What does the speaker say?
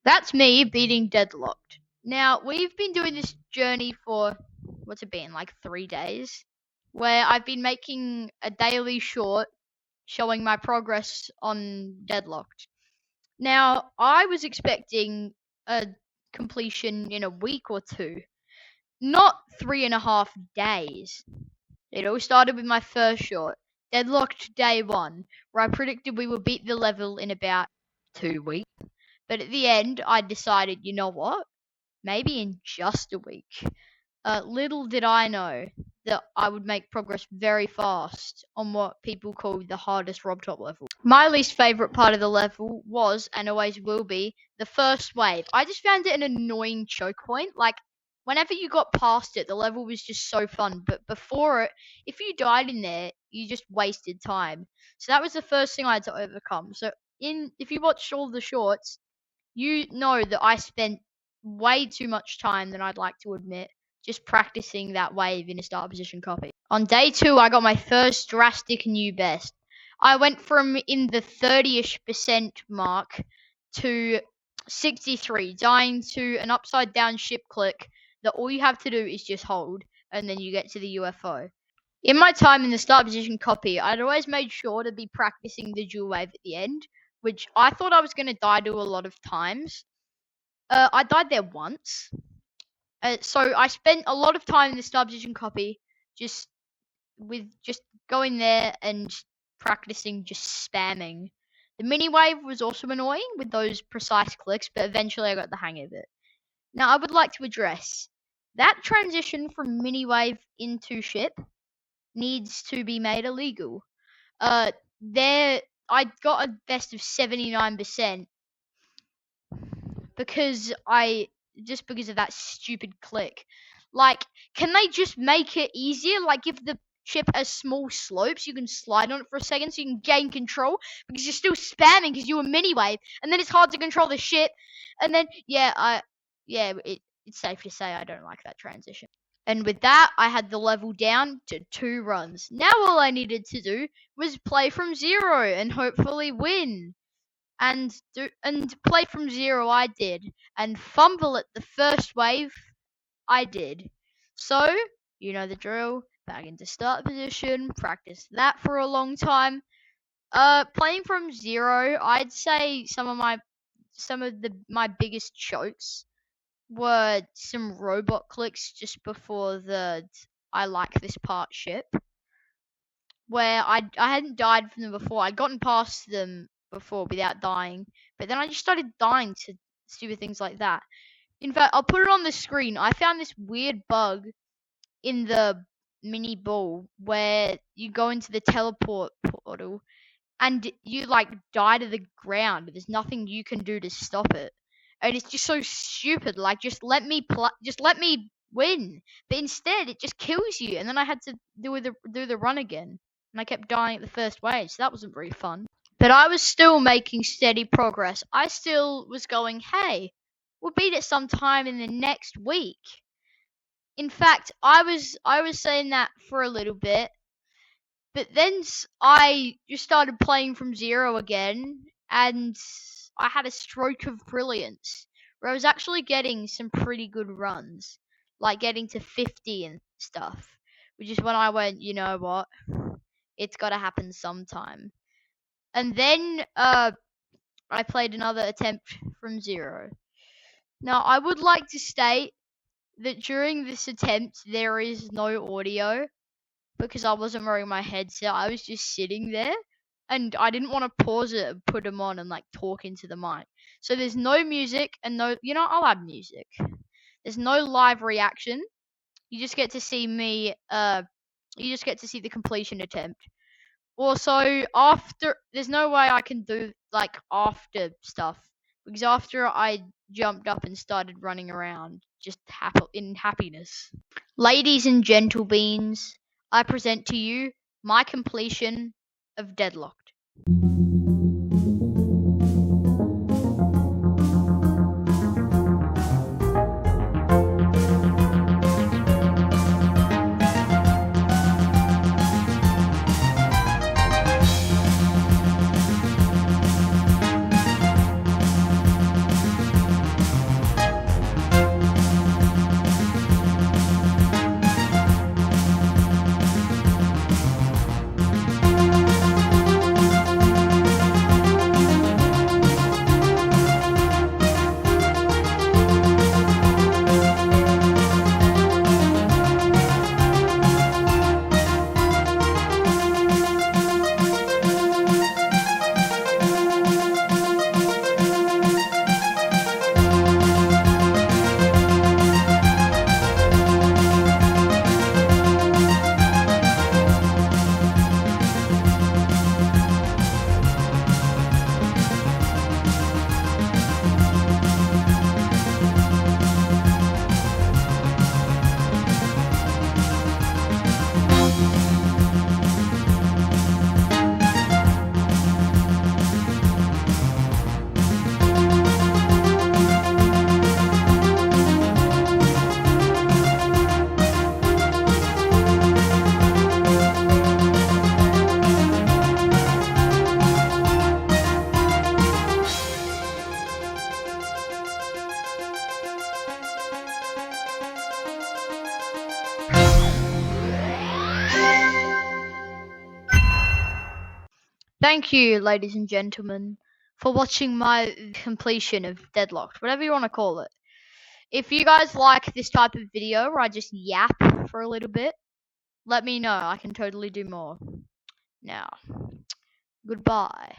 That's me beating Deadlocked. Now, we've been doing this journey for, what's it been, like 3 days? Where I've been making a daily short showing my progress on Deadlocked. Now, I was expecting a completion in a week or two, not 3.5 days. It all started with my first short, Deadlocked Day 1, where I predicted we would beat the level in about 2 weeks. But at the end, I decided, you know what? Maybe in just a week. Little did I know that I would make progress very fast on what people call the hardest Rob Top level. My least favourite part of the level was, and always will be, the first wave. I just found it an annoying choke point. Like, whenever you got past it, the level was just so fun. But before it, if you died in there, you just wasted time. So that was the first thing I had to overcome. So if you watched all the shorts, you know that I spent way too much time than I'd like to admit just practicing that wave in a start position copy. On day 2, I got my first drastic new best. I went from in the 30-ish% mark to 63, dying to an upside down ship click that all you have to do is just hold, and then you get to the UFO. In my time in the start position copy, I'd always made sure to be practicing the dual wave at the end, which I thought I was going to die to a lot of times. I died there once. So I spent a lot of time in the start position copy just going there and practicing just spamming. The mini wave was also annoying with those precise clicks, but eventually I got the hang of it. Now I would like to address that transition from mini wave into ship needs to be made illegal. I got a best of 79% because of that stupid click. Like, can they just make it easier? Like, give the ship a small slope so you can slide on it for a second so you can gain control, because you're still spamming because you were mini wave, and then it's hard to control the ship. And then it's safe to say I don't like that transition. And with that, I had the level down to 2 runs. Now all I needed to do was play from 0 and hopefully win. And play from 0 I did. And fumble at the first wave I did. So, you know the drill. Back into start position. Practice that for a long time. Playing from 0, I'd say some of my biggest chokes were some robot clicks just before the I like this part ship, where I hadn't died from them before. I'd gotten past them before without dying, but then I just started dying to stupid things like that. In fact, I'll put it on the screen. I found this weird bug in the mini ball where you go into the teleport portal and you like die to the ground. There's nothing you can do to stop it. And it's just so stupid. Like, just let me win. But instead, it just kills you. And then I had to do the run again, and I kept dying at the first wave. So that wasn't very fun. But I was still making steady progress. I still was going, hey, we'll beat it sometime in the next week. In fact, I was saying that for a little bit. But then I just started playing from 0 again, and I had a stroke of brilliance where I was actually getting some pretty good runs, like getting to 50 and stuff, which is when I went, you know what, it's got to happen sometime. And then I played another attempt from 0. Now, I would like to state that during this attempt there is no audio because I wasn't wearing my headset. I was just sitting there. And I didn't want to pause it and put them on and like talk into the mic. So there's no music and no, I'll add music. There's no live reaction. You just get to see me, you just get to see the completion attempt. Also, there's no way I can do like after stuff. Because after I jumped up and started running around, just in happiness. Ladies and gentle beans, I present to you my completion of Deadlocked. Thank you, ladies and gentlemen, for watching my completion of Deadlocked, whatever you want to call it. If you guys like this type of video where I just yap for a little bit, let me know. I can totally do more. Now, goodbye.